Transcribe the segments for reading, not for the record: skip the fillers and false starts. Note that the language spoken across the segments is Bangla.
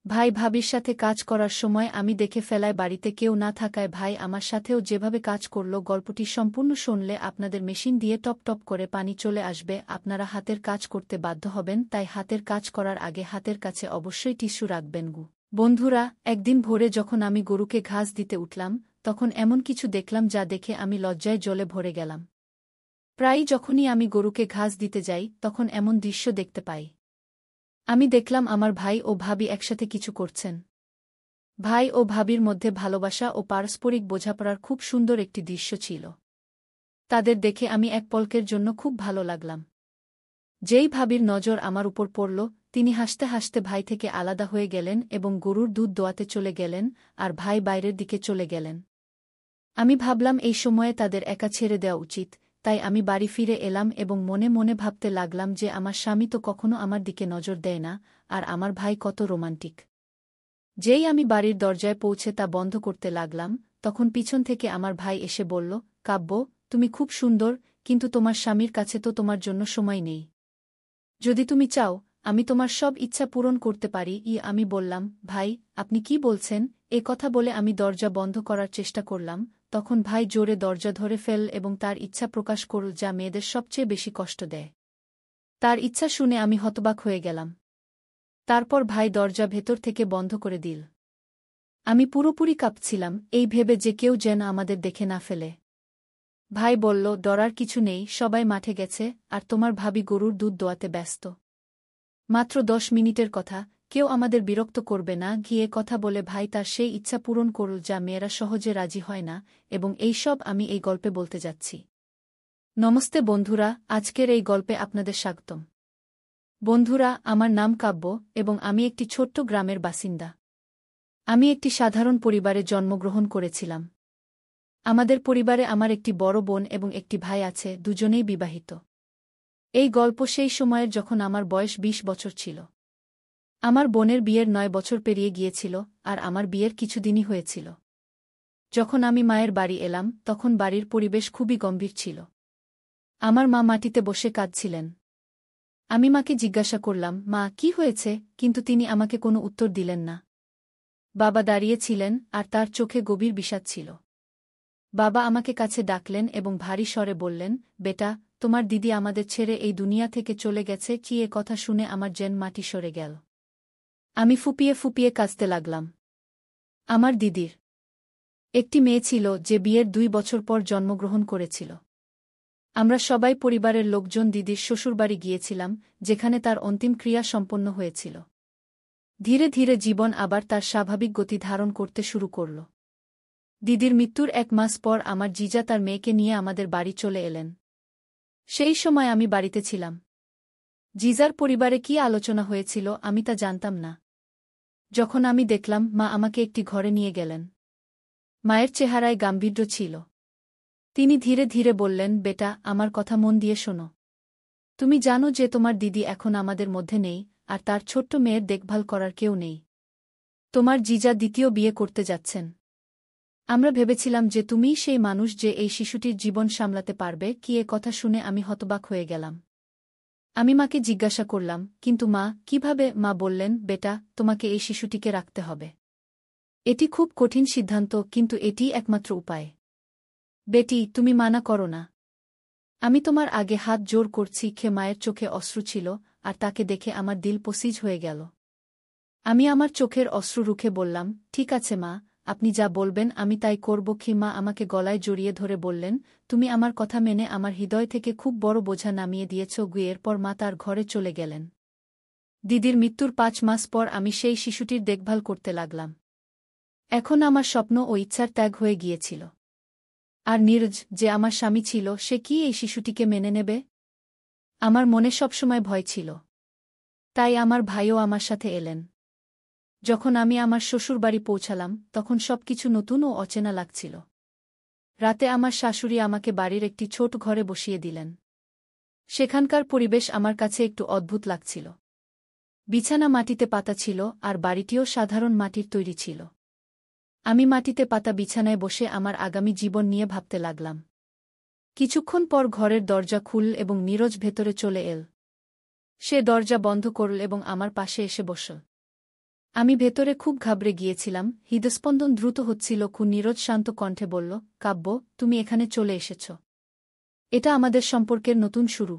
ভাই ভাবির সাথে কাজ করার সময় আমি দেখে ফেলায় বাড়িতে কেউ না থাকায় ভাই আমার সাথেও যেভাবে কাজ করল গল্পটি সম্পূর্ণ শুনলে আপনাদের মেশিন দিয়ে টপ টপ করে পানি চলে আসবে, আপনারা হাতের কাজ করতে বাধ্য হবেন, তাই হাতের কাজ করার আগে হাতের কাছে অবশ্যই টিস্যু রাখবেন। বন্ধুরা, একদিন ভোরে যখন আমি গরুকে ঘাস দিতে উঠলাম তখন এমন কিছু দেখলাম যা দেখে আমি লজ্জায় জ্বলে ভরে গেলাম। প্রায়ই যখনই আমি গরুকে ঘাস দিতে যাই তখন এমন দৃশ্য দেখতে পাই। আমি দেখলাম আমার ভাই ও ভাবি একসাথে কিছু করছেন। ভাই ও ভাবির মধ্যে ভালোবাসা ও পারস্পরিক বোঝাপড়ার খুব সুন্দর একটি দৃশ্য ছিল। তাদের দেখে আমি এক পলকের জন্য খুব ভালো লাগলাম। যেই ভাবির নজর আমার উপর পড়ল, তিনি হাসতে হাসতে ভাই থেকে আলাদা হয়ে গেলেন এবং গরুর দুধ দোয়াতে চলে গেলেন, আর ভাই বাইরের দিকে চলে গেলেন। আমি ভাবলাম এই সময়ে তাদের একা ছেড়ে দেওয়া উচিত, তাই আমি বাড়ি ফিরে এলাম এবং মনে মনে ভাবতে লাগলাম যে আমার স্বামী তো কখনো আমার দিকে নজর দেয় না, আর আমার ভাই কত রোমান্টিক। যেই আমি বাড়ির দরজায় পৌঁছে তা বন্ধ করতে লাগলাম, তখন পিছন থেকে আমার ভাই এসে বলল, কাব্য, তুমি খুব সুন্দর, কিন্তু তোমার স্বামীর কাছে তো তোমার জন্য সময় নেই। যদি তুমি চাও আমি তোমার সব ইচ্ছা পূরণ করতে পারি। আমি বললাম, ভাই, আপনি কি বলছেন? এ কথা বলে আমি দরজা বন্ধ করার চেষ্টা করলাম, তখন ভাই জোরে দরজা ধরে ফেল এবং তার ইচ্ছা প্রকাশ করল যা মেয়েদের সবচেয়ে বেশি কষ্ট দেয়। তার ইচ্ছা শুনে আমি হতবাক হয়ে গেলাম। তারপর ভাই দরজা ভেতর থেকে বন্ধ করে দিল। আমি পুরোপুরি কাঁপছিলাম, এই ভেবে যে কেউ যেন আমাদের দেখে না ফেলে। ভাই বলল, ডরার কিছু নেই, সবাই মাঠে গেছে, আর তোমার ভাবি গরুর দুধ দোয়াতে ব্যস্ত। মাত্র 10 মিনিটের কথা, কেউ আমাদের বিরক্ত করবে না। গিয়ে কথা বলে ভাই তার সেই ইচ্ছা পূরণ করল যা মেয়েরা সহজে রাজি হয় না, এবং এই সব আমি এই গল্পে বলতে যাচ্ছি। নমস্তে বন্ধুরা, আজকের এই গল্পে আপনাদের স্বাগতম। বন্ধুরা, আমার নাম কাব্য এবং আমি একটি ছোট্ট গ্রামের বাসিন্দা। আমি একটি সাধারণ পরিবারে জন্মগ্রহণ করেছিলাম। আমাদের পরিবারে আমার একটি বড় বোন এবং একটি ভাই আছে, দুজনেই বিবাহিত। এই গল্প সেই সময়ের যখন আমার বয়স 20 বছর ছিল। আমার বোনের বিয়ের 9 বছর পেরিয়ে গিয়েছিল, আর আমার বিয়ের কিছুদিনই হয়েছিল। যখন আমি মায়ের বাড়ি এলাম তখন বাড়ির পরিবেশ খুবই গম্ভীর ছিল। আমার মা মাটিতে বসে কাঁদছিলেন। আমি মাকে জিজ্ঞাসা করলাম, মা, কি হয়েছে? কিন্তু তিনি আমাকে কোনো উত্তর দিলেন না। বাবা দাঁড়িয়েছিলেন, আর তার চোখে গভীর বিষাদ ছিল। বাবা আমাকে কাছে ডাকলেন এবং ভারী স্বরে বললেন, বেটা, তোমার দিদি আমাদের ছেড়ে এই দুনিয়া থেকে চলে গেছে। কি? এ কথা শুনে আমার যেন মাটি সরে গেল। আমি ফুপিয়ে ফুপিয়ে কাঁদতে লাগলাম। আমার দিদির একটি মেয়ে ছিল যে বিয়ের 2 বছর পর জন্মগ্রহণ করেছিল। আমরা সবাই পরিবারের লোকজন দিদির শ্বশুরবাড়ি গিয়েছিলাম, যেখানে তার অন্তিম ক্রিয়া সম্পন্ন হয়েছিল। ধীরে ধীরে জীবন আবার তার স্বাভাবিক গতি ধারণ করতে শুরু করল। দিদির মৃত্যুর 1 মাস পর আমার জিজা তার মেয়েকে নিয়ে আমাদের বাড়ি চলে এলেন। সেই সময় আমি বাড়িতে ছিলাম। জিজার পরিবারে কি আলোচনা হয়েছিল আমি তা জানতাম না। যখন আমি দেখলাম, মা আমাকে একটি ঘরে নিয়ে গেলেন। মায়ের চেহারায় গাম্ভীর্য ছিল। তিনি ধীরে ধীরে বললেন, বেটা, আমার কথা মন দিয়ে শোনো। তুমি জানো যে তোমার দিদি এখন আমাদের মধ্যে নেই, আর তার ছোট্ট মেয়ের দেখভাল করার কেউ নেই। তোমার জিজা দ্বিতীয় বিয়ে করতে যাচ্ছেন। আমরা ভেবেছিলাম যে তুমিই সেই মানুষ যে এই শিশুটির জীবন সামলাতে পারবে। কি? এ কথা শুনে আমি হতবাক হয়ে গেলাম। আমি মাকে জিজ্ঞাসা করলাম, কিন্তু মা, কিভাবে? মা বললেন, বেটা, তোমাকে এই শিশুটিকে রাখতে হবে। এটি খুব কঠিন সিদ্ধান্ত, কিন্তু এটিই একমাত্র উপায়। বেটি, তুমি মানা করো না। আমি তোমার আগে হাত জোর করছি। মায়ের চোখে অশ্রু ছিল, আর তাকে দেখে আমার দিল পসিজ হয়ে গেল। আমি আমার চোখের অশ্রু রুখে বললাম, ঠিক আছে মা, আপনি যা বলবেন আমি তাই করব। মা আমাকে গলায় জড়িয়ে ধরে বললেন, তুমি আমার কথা মেনে আমার হৃদয় থেকে খুব বড় বোঝা নামিয়ে দিয়েছ। এরপর মা তার ঘরে চলে গেলেন। দিদির মৃত্যুর 5 মাস পর আমি সেই শিশুটির দেখভাল করতে লাগলাম। এখন আমার স্বপ্ন ও ইচ্ছার ত্যাগ হয়ে গিয়েছিল। আর নীরজ, যে আমার স্বামী ছিল, সে কি এই শিশুটিকে মেনে নেবে? আমার মনে সবসময় ভয় ছিল। তাই আমার ভাইও আমার সাথে এলেন। যখন আমি আমার শ্বশুরবাড়ি পৌঁছালাম তখন সবকিছু নতুন ও অচেনা লাগছিল। রাতে আমার শাশুড়ি আমাকে বাড়ির একটি ছোট ঘরে বসিয়ে দিলেন। সেখানকার পরিবেশ আমার কাছে একটু অদ্ভুত লাগছিল। বিছানা মাটিতে পাতা ছিল, আর বাড়িটিও সাধারণ মাটির তৈরি ছিল। আমি মাটিতে পাতা বিছানায় বসে আমার আগামী জীবন নিয়ে ভাবতে লাগলাম। কিছুক্ষণ পর ঘরের দরজা খুলল এবং নীরজ ভেতরে চলে এল। সে দরজা বন্ধ করল এবং আমার পাশে এসে বসল। আমি ভেতরে খুব ঘাবড়ে গিয়েছিলাম, হৃদস্পন্দন দ্রুত হচ্ছিল। নীরজ শান্ত কণ্ঠে বলল, কাব্য, তুমি এখানে চলে এসেছ। এটা আমাদের সম্পর্কের নতুন শুরু।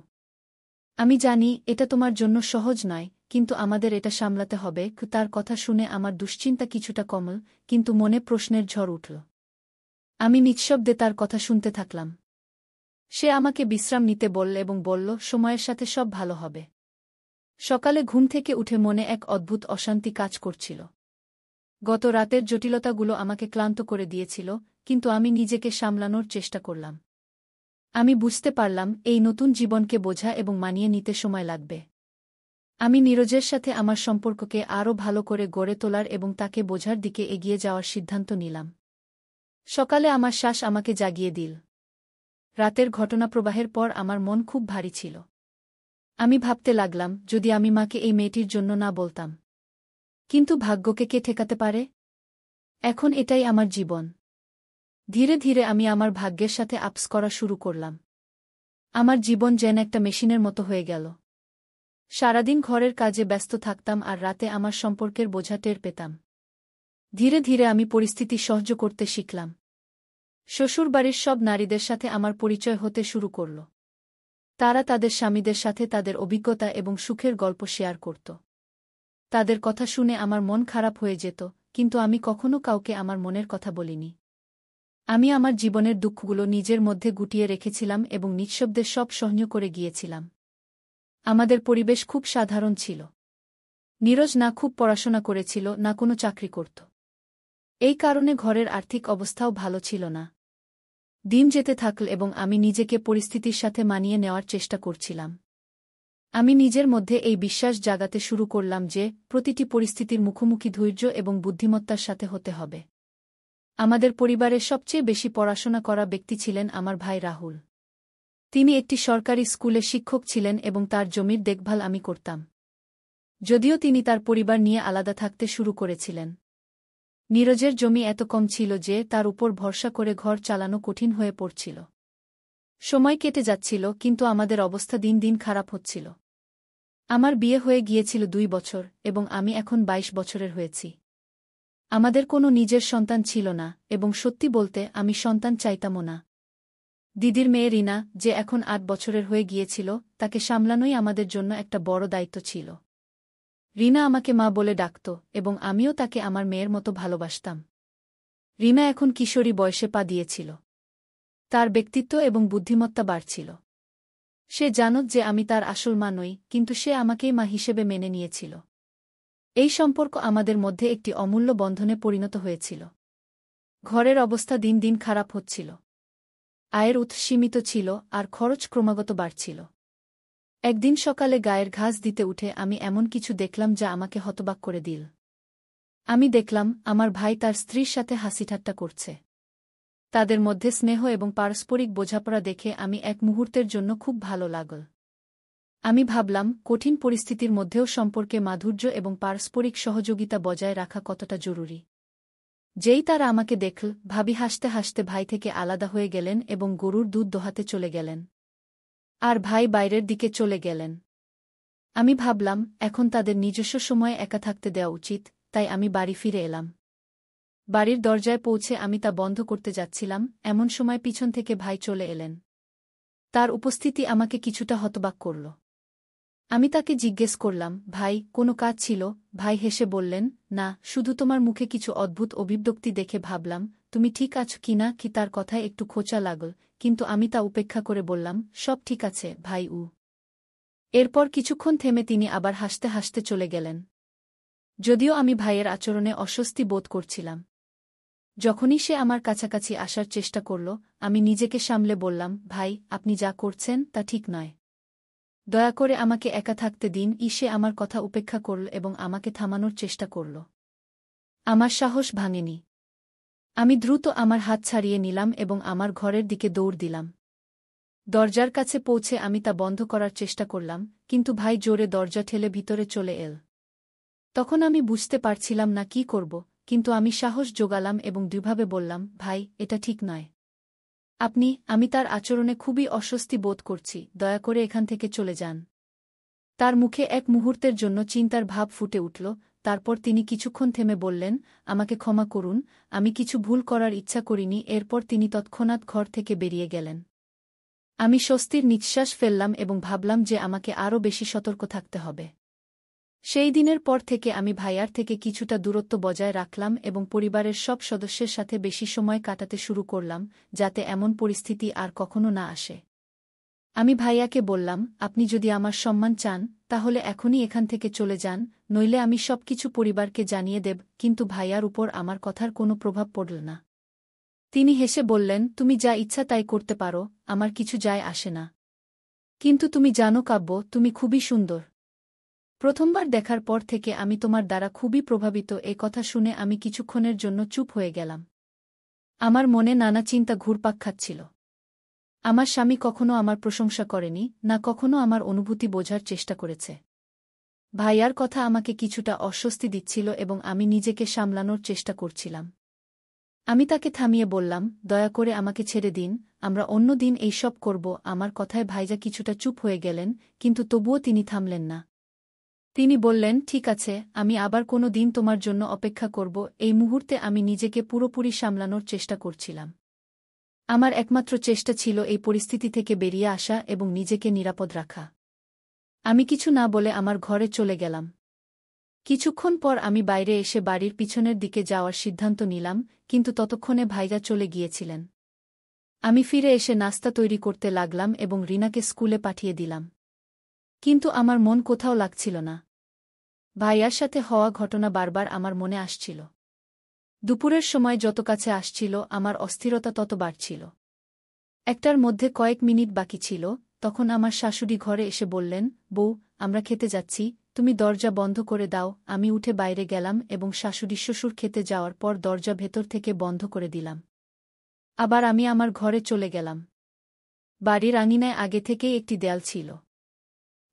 আমি জানি এটা তোমার জন্য সহজ নয়, কিন্তু আমাদের এটা সামলাতে হবে। তার কথা শুনে আমার দুশ্চিন্তা কিছুটা কমল, কিন্তু মনে প্রশ্নের ঝড় উঠল। আমি নিঃশব্দে তার কথা শুনতে থাকলাম। সে আমাকে বিশ্রাম নিতে বলল এবং বলল, সময়ের সাথে সব ভালো হবে। সকালে ঘুম থেকে উঠে মনে এক অদ্ভুত অশান্তি কাজ করছিল। গত রাতের জটিলতাগুলো আমাকে ক্লান্ত করে দিয়েছিল, কিন্তু আমি নিজেকে সামলানোর চেষ্টা করলাম। আমি বুঝতে পারলাম এই নতুন জীবনকে বোঝা এবং মানিয়ে নিতে সময় লাগবে। আমি নীরজের সাথে আমার সম্পর্ককে আরও ভালো করে গড়ে তোলার এবং তাকে বোঝার দিকে এগিয়ে যাওয়ার সিদ্ধান্ত নিলাম। সকালে আমার শ্বাস আমাকে জাগিয়ে দিল। রাতের ঘটনাপ্রবাহের পর আমার মন খুব ভারী ছিল। আমি ভাবতে লাগলাম, যদি আমি মাকে এই মেয়েটির জন্য না বলতাম। কিন্তু ভাগ্যকে কে ঠেকাতে পারে? এখন এটাই আমার জীবন। ধীরে ধীরে আমি আমার ভাগ্যের সাথে আপস করা শুরু করলাম। আমার জীবন যেন একটা মেশিনের মতো হয়ে গেল। সারাদিন ঘরের কাজে ব্যস্ত থাকতাম আর রাতে আমার সম্পর্কের বোঝা টের পেতাম। ধীরে ধীরে আমি পরিস্থিতি সহ্য করতে শিখলাম। শ্বশুরবাড়ির সব নারীদের সাথে আমার পরিচয় হতে শুরু করল। তারা তাদের স্বামীদের সাথে তাদের অভিজ্ঞতা এবং সুখের গল্প শেয়ার করত। তাদের কথা শুনে আমার মন খারাপ হয়ে যেত, কিন্তু আমি কখনো কাউকে আমার মনের কথা বলিনি। আমি আমার জীবনের দুঃখগুলো নিজের মধ্যে গুটিয়ে রেখেছিলাম এবং নিঃশব্দে সব সহ্য করে গিয়েছিলাম। আমাদের পরিবেশ খুব সাধারণ ছিল। নীরজ না খুব পড়াশোনা করেছিল, না কোনো চাকরি করত। এই কারণে ঘরের আর্থিক অবস্থাও ভালো ছিল না। দিন যেতে থাকল এবং আমি নিজেকে পরিস্থিতির সাথে মানিয়ে নেওয়ার চেষ্টা করছিলাম। আমি নিজের মধ্যে এই বিশ্বাস জাগাতে শুরু করলাম যে প্রতিটি পরিস্থিতির মুখোমুখি ধৈর্য এবং বুদ্ধিমত্তার সাথে হতে হবে। আমাদের পরিবারের সবচেয়ে বেশি পড়াশোনা করা ব্যক্তি ছিলেন আমার ভাই রাহুল। তিনি একটি সরকারি স্কুলে শিক্ষক ছিলেন এবং তার জমির দেখভাল আমি করতাম। যদিও তিনি তার পরিবার নিয়ে আলাদা থাকতে শুরু করেছিলেন। নীরজের জমি এত কম ছিল যে তার উপর ভরসা করে ঘর চালানো কঠিন হয়ে পড়ছিল। সময় কেটে যাচ্ছিল, কিন্তু আমাদের অবস্থা দিন দিন খারাপ হচ্ছিল। আমার বিয়ে হয়ে গিয়েছিল 2 বছর এবং আমি এখন 22 বছরের হয়েছি। আমাদের কোনো নিজের সন্তান ছিল না এবং সত্যি বলতে আমি সন্তান চাইতামও না। দিদির মেয়ে রিনা, যে এখন 8 বছরের হয়ে গিয়েছিল, তাকে সামলানোই আমাদের জন্য একটা বড় দায়িত্ব ছিল। রিনা আমাকে মা বলে ডাকত এবং আমিও তাকে আমার মেয়ের মতো ভালোবাসতাম। রিনা এখন কিশোরী বয়সে পা দিয়েছিল। তার ব্যক্তিত্ব এবং বুদ্ধিমত্তা বাড়ছিল। সে জানত যে আমি তার আসল মা নই, কিন্তু সে আমাকেই মা হিসেবে মেনে নিয়েছিল। এই সম্পর্ক আমাদের মধ্যে একটি অমূল্য বন্ধনে পরিণত হয়েছিল। ঘরের অবস্থা দিন দিন খারাপ হচ্ছিল। আয়ের উৎস সীমিত ছিল আর খরচ ক্রমাগত বাড়ছিল। একদিন সকালে গায়ের ঘাস দিতে উঠে আমি এমন কিছু দেখলাম যা আমাকে হতবাক করে দিল। আমি দেখলাম আমার ভাই তার স্ত্রীর সাথে হাসিঠাট্টা করছে। তাদের মধ্যে স্নেহ এবং পারস্পরিক বোঝাপড়া দেখে আমি এক মুহূর্তের জন্য খুব ভালো লাগল। আমি ভাবলাম, কঠিন পরিস্থিতির মধ্যেও সম্পর্কে মাধুর্য এবং পারস্পরিক সহযোগিতা বজায় রাখা কতটা জরুরি। যেই তারা আমাকে দেখল, ভাবি হাসতে হাসতে ভাই থেকে আলাদা হয়ে গেলেন এবং গরুর দুধ দোহাতে চলে গেলেন। আর ভাই বাইরের দিকে চলে গেলেন। আমি ভাবলাম, এখন তাদের নিজস্ব সময়ে একা থাকতে দেওয়া উচিত, তাই আমি বাড়ি ফিরে এলাম। বাড়ির দরজায় পৌঁছে আমি তা বন্ধ করতে যাচ্ছিলাম, এমন সময় পিছন থেকে ভাই চলে এলেন। তার উপস্থিতি আমাকে কিছুটা হতবাক করল। আমি তাকে জিজ্ঞেস করলাম, ভাই, কোনো কাজ ছিল? ভাই হেসে বললেন, না, শুধু তোমার মুখে কিছু অদ্ভুত অভিব্যক্তি দেখে ভাবলাম তুমি ঠিক আছো কিনা। কি তার কথায় একটু খোঁচা লাগল, কিন্তু আমি তা উপেক্ষা করে বললাম, সব ঠিক আছে ভাই। এরপর কিছুক্ষণ থেমে তিনি আবার হাসতে হাসতে চলে গেলেন। যদিও আমি ভাইয়ের আচরণে অস্বস্তি বোধ করছিলাম। যখনই সে আমার কাছাকাছি আসার চেষ্টা করল, আমি নিজেকে সামলে বললাম, ভাই, আপনি যা করছেন তা ঠিক নয়। দয়া করে আমাকে একা থাকতে দিন। সে আমার কথা উপেক্ষা করল এবং আমাকে থামানোর চেষ্টা করল। আমার সাহস ভাঙেনি। আমি দ্রুত আমার হাত ছাড়িয়ে নিলাম এবং আমার ঘরের দিকে দৌড় দিলাম। দরজার কাছে পৌঁছে আমি তা বন্ধ করার চেষ্টা করলাম, কিন্তু ভাই জোরে দরজা ঠেলে ভিতরে চলে এল। তখন আমি বুঝতে পারছিলাম না কি করব, কিন্তু আমি সাহস জোগালাম এবং দৃঢ়ভাবে বললাম, ভাই, এটা ঠিক নয়। আমি তার আচরণে খুবই অস্বস্তি বোধ করছি, দয়া করে এখান থেকে চলে যান। তার মুখে এক মুহূর্তের জন্য চিন্তার ভাব ফুটে উঠল, তারপর তিনি কিছুক্ষণ থেমে বললেন, আমাকে ক্ষমা করুন, আমি কিছু ভুল করার ইচ্ছা করিনি। এরপর তিনি তৎক্ষণাৎ ঘর থেকে বেরিয়ে গেলেন। আমি স্বস্তির নিঃশ্বাস ফেললাম এবং ভাবলাম যে আমাকে আরও বেশি সতর্ক থাকতে হবে। সেই দিনের পর থেকে আমি ভাইয়ার থেকে কিছুটা দূরত্ব বজায় রাখলাম এবং পরিবারের সব সদস্যের সাথে বেশি সময় কাটাতে শুরু করলাম, যাতে এমন পরিস্থিতি আর কখনো না আসে। আমি ভাইয়াকে বললাম, আপনি যদি আমার সম্মান চান, তাহলে এখনই এখান থেকে চলে যান, নইলে আমি সবকিছু পরিবারকে জানিয়ে দেব। কিন্তু ভাইয়ার উপর আমার কথার কোনো প্রভাব পড়ল না। তিনি হেসে বললেন, তুমি যা ইচ্ছা তাই করতে পারো, আমার কিছু যায় আসে না। কিন্তু তুমি জানো কাব্য, তুমি খুবই সুন্দর। প্রথমবার দেখার পর থেকে আমি তোমার দ্বারা খুবই প্রভাবিত। এ কথা শুনে আমি কিছুক্ষণের জন্য চুপ হয়ে গেলাম। আমার মনে নানা চিন্তা ঘুরপাক খাচ্ছিল। আমার স্বামী কখনো আমার প্রশংসা করেনি, না কখনো আমার অনুভূতি বোঝার চেষ্টা করেছে। ভাইয়ার কথা আমাকে কিছুটা অস্বস্তি দিচ্ছিল এবং আমি নিজেকে সামলানোর চেষ্টা করছিলাম। আমি তাকে থামিয়ে বললাম, দয়া করে আমাকে ছেড়ে দিন, আমরা অন্য দিন এইসব করব। আমার কথায় ভাইজা কিছুটা চুপ হয়ে গেলেন, কিন্তু তবুও তিনি থামলেন না। তিনি বললেন, ঠিক আছে, আমি আবার কোনো দিন তোমার জন্য অপেক্ষা করব। এই মুহূর্তে আমি নিজেকে পুরোপুরি সামলানোর চেষ্টা করছিলাম। আমার একমাত্র চেষ্টা ছিল এই পরিস্থিতি থেকে বেরিয়ে আসা এবং নিজেকে নিরাপদ রাখা। আমি কিছু না বলে আমার ঘরে চলে গেলাম। কিছুক্ষণ পর আমি বাইরে এসে বাড়ির পিছনের দিকে যাওয়ার সিদ্ধান্ত নিলাম, কিন্তু ততক্ষণে ভাইজা চলে গিয়েছিলেন। আমি ফিরে এসে নাস্তা তৈরি করতে লাগলাম এবং রিনাকে স্কুলে পাঠিয়ে দিলাম। কিন্তু আমার মন কোথাও লাগছিল না। ভাইয়ার সাথে হওয়া ঘটনা বারবার আমার মনে আসছিল। দুপুরের সময় যত কাছে আসছিল, আমার অস্থিরতা তত বাড়ছিল। একটার মধ্যে কয়েক মিনিট বাকি ছিল, তখন আমার শাশুড়ি ঘরে এসে বললেন, বউ, আমরা খেতে যাচ্ছি, তুমি দরজা বন্ধ করে দাও। আমি উঠে বাইরে গেলাম এবং শাশুড়ি শ্বশুর খেতে যাওয়ার পর দরজা ভেতর থেকে বন্ধ করে দিলাম। আবার আমি আমার ঘরে চলে গেলাম। বাড়ির আঙিনায় আগে থেকেই একটি দেয়াল ছিল।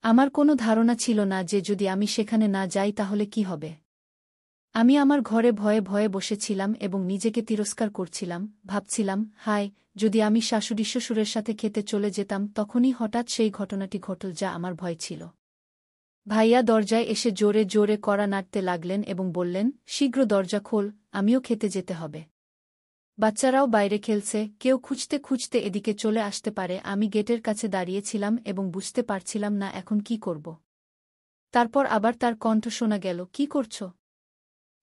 আমার কোনো ধারণা ছিল না যে যদি আমি সেখানে না যাই তাহলে কি হবে। আমি আমার ঘরে ভয়ে ভয়ে বসেছিলাম এবং নিজেকে তিরস্কার করছিলাম, ভাবছিলাম, হায়, যদি আমি শাশুড়ি শ্বশুরের সাথে খেতে চলে যেতাম। তখনই হঠাৎ সেই ঘটনাটি ঘটল যা আমার ভয় ছিল। ভাইয়া দরজায় এসে জোরে জোরে কড়া নাড়তে লাগলেন এবং বললেন, শীঘ্র দরজা খোল, আমিও খেতে যেতে হবে। বাচ্চারাও বাইরে খেলছে, কেউ খুঁজতে খুঁজতে এদিকে চলে আসতে পারে। আমি গেটের কাছে দাঁড়িয়েছিলাম এবং বুঝতে পারছিলাম না এখন কি করব। তারপর আবার তার কণ্ঠ শোনা গেল, কি করছ?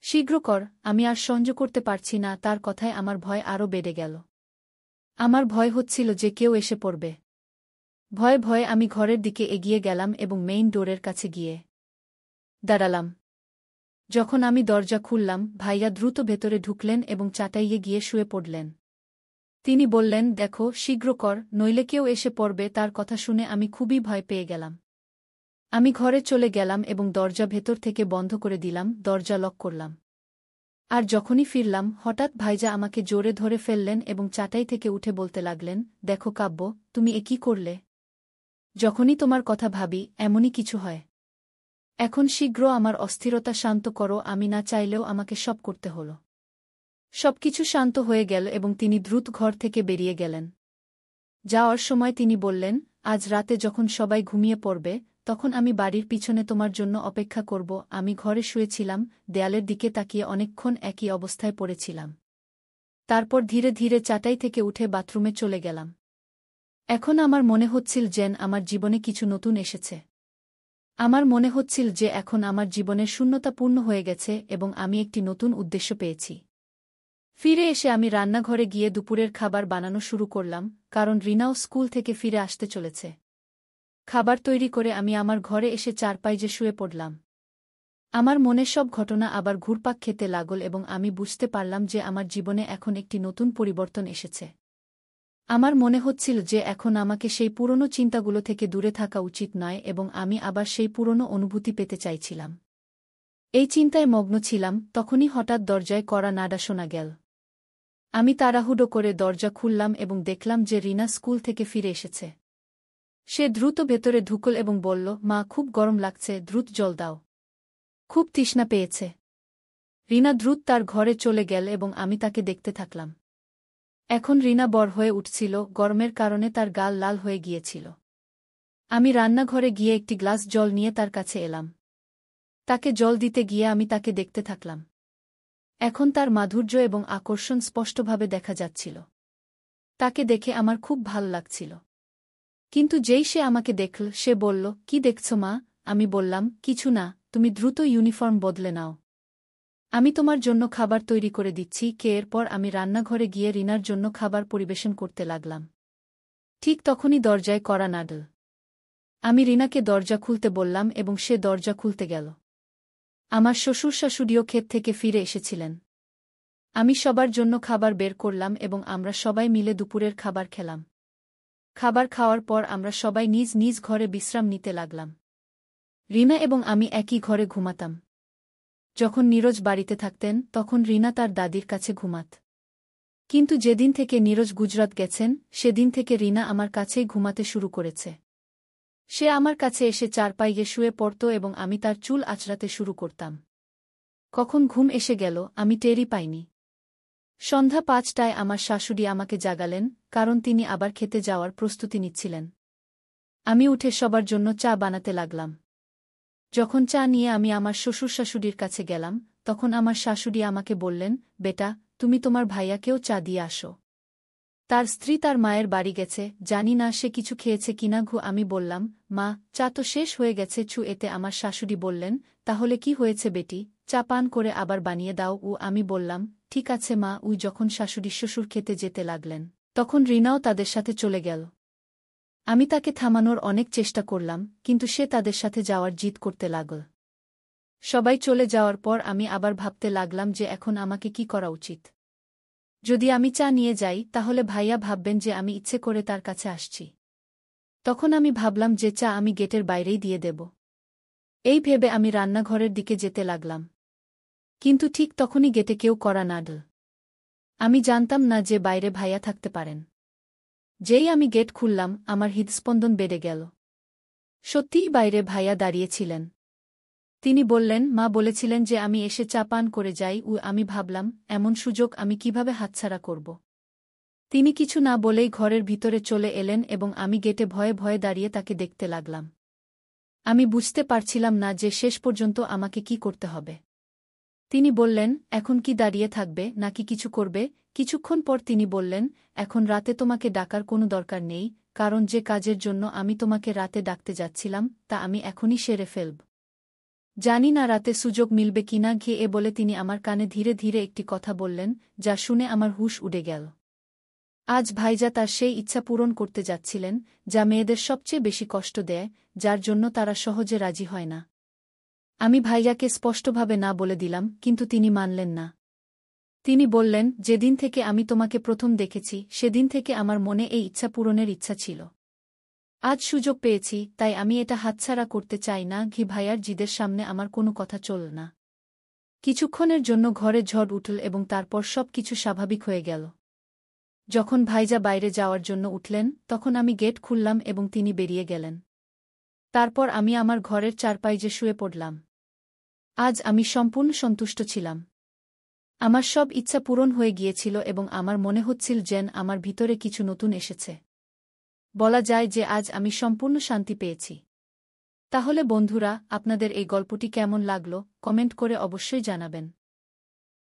শীঘ্র কর, আমি আর সহ্য করতে পারছি না। তার কথায় আমার ভয় আরও বেড়ে গেল। আমার ভয় হচ্ছিল যে কেউ এসে পড়বে। ভয়ে ভয়ে আমি ঘরের দিকে এগিয়ে গেলাম এবং মেইন ডোরের কাছে গিয়ে দাঁড়ালাম। যখন আমি দরজা খুললাম, ভাইয়া দ্রুত ভেতরে ঢুকলেন এবং চাটাইয়ে গিয়ে শুয়ে পড়লেন। তিনি বললেন, দেখো, শীঘ্র কর, নইলে কেউ এসে পড়বে। তার কথা শুনে আমি খুবই ভয় পেয়ে গেলাম। আমি ঘরে চলে গেলাম এবং দরজা ভেতর থেকে বন্ধ করে দিলাম, দরজা লক করলাম। আর যখনই ফিরলাম, হঠাৎ ভাইজা আমাকে জোরে ধরে ফেললেন এবং চাটাই থেকে উঠে বলতে লাগলেন, দেখো কাব্য, তুমি এ কি করলে? যখনই তোমার কথা ভাবি, এমনই কিছু হয়। এখন শীঘ্র আমার অস্থিরতা শান্ত করো। আমি না চাইলেও আমাকে সব করতে হল। সবকিছু শান্ত হয়ে গেল এবং তিনি দ্রুত ঘর থেকে বেরিয়ে গেলেন। যাওয়ার সময় তিনি বললেন, আজ রাতে যখন সবাই ঘুমিয়ে পড়বে, তখন আমি বাড়ির পিছনে তোমার জন্য অপেক্ষা করব। আমি ঘরে শুয়েছিলাম, দেয়ালের দিকে তাকিয়ে অনেকক্ষণ একই অবস্থায় পড়েছিলাম। তারপর ধীরে ধীরে চাটাই থেকে উঠে বাথরুমে চলে গেলাম। এখন আমার মনে হচ্ছিল যেন আমার জীবনে কিছু নতুন এসেছে। আমার মনে হচ্ছিল যে এখন আমার জীবনের শূন্যতা পূর্ণ হয়ে গেছে এবং আমি একটি নতুন উদ্দেশ্য পেয়েছি। ফিরে এসে আমি রান্নাঘরে গিয়ে দুপুরের খাবার বানানো শুরু করলাম, কারণ রিনাও স্কুল থেকে ফিরে আসতে চলেছে। খাবার তৈরি করে আমি আমার ঘরে এসে চারপাইয়ে শুয়ে পড়লাম। আমার মনে সব ঘটনা আবার ঘুরপাক খেতে লাগল এবং আমি বুঝতে পারলাম যে আমার জীবনে এখন একটি নতুন পরিবর্তন এসেছে। আমার মনে হচ্ছিল যে এখন আমাকে সেই পুরনো চিন্তাগুলো থেকে দূরে থাকা উচিত নয় এবং আমি আবার সেই পুরনো অনুভূতি পেতে চাইছিলাম। এই চিন্তায় মগ্ন ছিলাম, তখনই হঠাৎ দরজায় কড়া নাড়া শোনা গেল। আমি তাড়াহুড়ো করে দরজা খুললাম এবং দেখলাম যে রিনা স্কুল থেকে ফিরে এসেছে। সে দ্রুত ভেতরে ঢুকল এবং বলল, মা, খুব গরম লাগছে, দ্রুত জল দাও, খুব তৃষ্ণা পেয়েছে। রিনা দ্রুত তার ঘরে চলে গেল এবং আমি তাকে দেখতে থাকলাম। এখন রিনা বড় হয়ে উঠছিল, গরমের কারণে তার গাল লাল হয়ে গিয়েছিল। আমি রান্নাঘরে গিয়ে একটি গ্লাস জল নিয়ে তার কাছে এলাম। তাকে জল দিতে গিয়ে আমি তাকে দেখতে থাকলাম। এখন তার মাধুর্য এবং আকর্ষণ স্পষ্টভাবে দেখা যাচ্ছিল। তাকে দেখে আমার খুব ভাল লাগছিল। কিন্তু যেই সে আমাকে দেখল, সে বলল, কি দেখছ মা? আমি বললাম, কিছু না, তুমি দ্রুত ইউনিফর্ম বদলে নাও। আমি তোমার জন্য খাবার তৈরি করে দিচ্ছি। এরপর আমি রান্নাঘরে গিয়ে রিনার জন্য খাবার পরিবেশন করতে লাগলাম। ঠিক তখনই দরজায় কড়া নাড়ল। আমি রিনাকে দরজা খুলতে বললাম এবং সে দরজা খুলতে গেল। আমার শ্বশুর শাশুড়িও ক্ষেত থেকে ফিরে এসেছিলেন। আমি সবার জন্য খাবার বের করলাম এবং আমরা সবাই মিলে দুপুরের খাবার খেলাম। খাবার খাওয়ার পর আমরা সবাই নিজ নিজ ঘরে বিশ্রাম নিতে লাগলাম। রিনা এবং আমি একই ঘরে ঘুমাতাম। যখন নীরজ বাড়িতে থাকতেন তখন রিনা তার দাদির কাছে ঘুমাত। কিন্তু যেদিন থেকে নীরজ গুজরাত গেছেন সেদিন থেকে রিনা আমার কাছেই ঘুমাতে শুরু করেছে। সে আমার কাছে এসে চারপাইয়ে শুয়ে পড়ত এবং আমি তার চুল আঁচড়াতে শুরু করতাম। কখন ঘুম এসে গেল আমি টেরই পাইনি। সন্ধ্যা ৫টায় আমার শাশুড়ি আমাকে জাগালেন, কারণ তিনি আবার খেতে যাওয়ার প্রস্তুতি নিচ্ছিলেন। আমি উঠে সবার জন্য চা বানাতে লাগলাম। যখন চা নিয়ে আমি আমার শ্বশুর শাশুড়ির কাছে গেলাম, তখন আমার শাশুড়ি আমাকে বললেন, বেটা, তুমি তোমার ভাইয়াকেও চা দিয়ে আসো। তার স্ত্রী তার মায়ের বাড়ি গেছে, জানি না সে কিছু খেয়েছে কিনা। আমি বললাম, মা, চা তো শেষ হয়ে গেছে। এতে আমার শাশুড়ি বললেন, তাহলে কি হয়েছে বেটি, চা পান করে আবার বানিয়ে দাও। আমি বললাম, ঠিক আছে মা। যখন শাশুড়ি শ্বশুর খেতে যেতে লাগলেন তখন রিনাও তাদের সাথে চলে গেল। আমি তাকে থামানোর অনেক চেষ্টা করলাম, কিন্তু সে তাদের সাথে যাওয়ার জিদ করতে লাগল। সবাই চলে যাওয়ার পর আমি আবার ভাবতে লাগলাম যে এখন আমাকে কি করা উচিত। যদি আমি চা নিয়ে যাই তাহলে ভাইয়া ভাববেন যে আমি ইচ্ছে করে তার কাছে আসছি। তখন আমি ভাবলাম যে চা আমি গেটের বাইরেই দিয়ে দেব। এই ভেবে আমি রান্নাঘরের দিকে যেতে লাগলাম। কিন্তু ঠিক তখনই গেটে কেউ কড়া নাড়ল। আমি জানতাম না যে বাইরে ভাইয়া থাকতে পারেন। যেই আমি গেট খুললাম আমার হৃদস্পন্দন বেড়ে গেল। সত্যিই বাইরে ভাইয়া দাঁড়িয়েছিলেন। তিনি বললেন, মা বলেছিলেন যে আমি এসে চা পান করে যাই। আমি ভাবলাম, এমন সুযোগ আমি কিভাবে হাতছাড়া করব। তিনি কিছু না বলেই ঘরের ভিতরে চলে এলেন এবং আমি গেটে ভয়ে ভয়ে দাঁড়িয়ে তাকে দেখতে লাগলাম। আমি বুঝতে পারছিলাম না যে শেষ পর্যন্ত আমাকে কি করতে হবে। তিনি বললেন, এখন কি দাঁড়িয়ে থাকবে নাকি কিছু করবে? কিছুক্ষণ পর তিনি বললেন, এখন রাতে তোমাকে ডাকার কোনো দরকার নেই, কারণ যে কাজের জন্য আমি তোমাকে রাতে ডাকতে যাচ্ছিলাম তা আমি এখনই সেরে ফেলব। জানি না রাতে সুযোগ মিলবে কিনা। বলে তিনি আমার কানে ধীরে ধীরে একটি কথা বললেন, যা শুনে আমার হুঁশ উড়ে গেল। আজ ভাইজা তার সেই ইচ্ছা পূরণ করতে যাচ্ছিলেন, যা মেয়েদের সবচেয়ে বেশি কষ্ট দেয়, যার জন্য তারা সহজে রাজি হয় না। আমি ভাইয়াকে স্পষ্টভাবে না বলে দিলাম, কিন্তু তিনি মানলেন না। তিনি বললেন, যেদিন থেকে আমি তোমাকে প্রথম দেখেছি সেদিন থেকে আমার মনে এই ইচ্ছা পূরণের ইচ্ছা ছিল। আজ সুযোগ পেয়েছি, তাই আমি এটা হাতছাড়া করতে চাই না। ভাইয়ার জিদের সামনে আমার কোনো কথা চল না। কিছুক্ষণের জন্য ঘরে ঝড় উঠল এবং তারপর সব কিছু স্বাভাবিক হয়ে গেল। যখন ভাইজা বাইরে যাওয়ার জন্য উঠলেন তখন আমি গেট খুললাম এবং তিনি বেরিয়ে গেলেন। তারপর আমি আমার ঘরের চারপাইয়ে শুয়ে পড়লাম। আজ আমি সম্পূর্ণ সন্তুষ্ট ছিলাম। আমার সব ইচ্ছা পূরণ হয়ে গিয়েছিল এবং আমার মনে হচ্ছিল যেন আমার ভিতরে কিছু নতুন এসেছে। বলা যায় যে আজ আমি সম্পূর্ণ শান্তি পেয়েছি। তাহলে বন্ধুরা, আপনাদের এই গল্পটি কেমন লাগলো কমেন্ট করে অবশ্যই জানাবেন।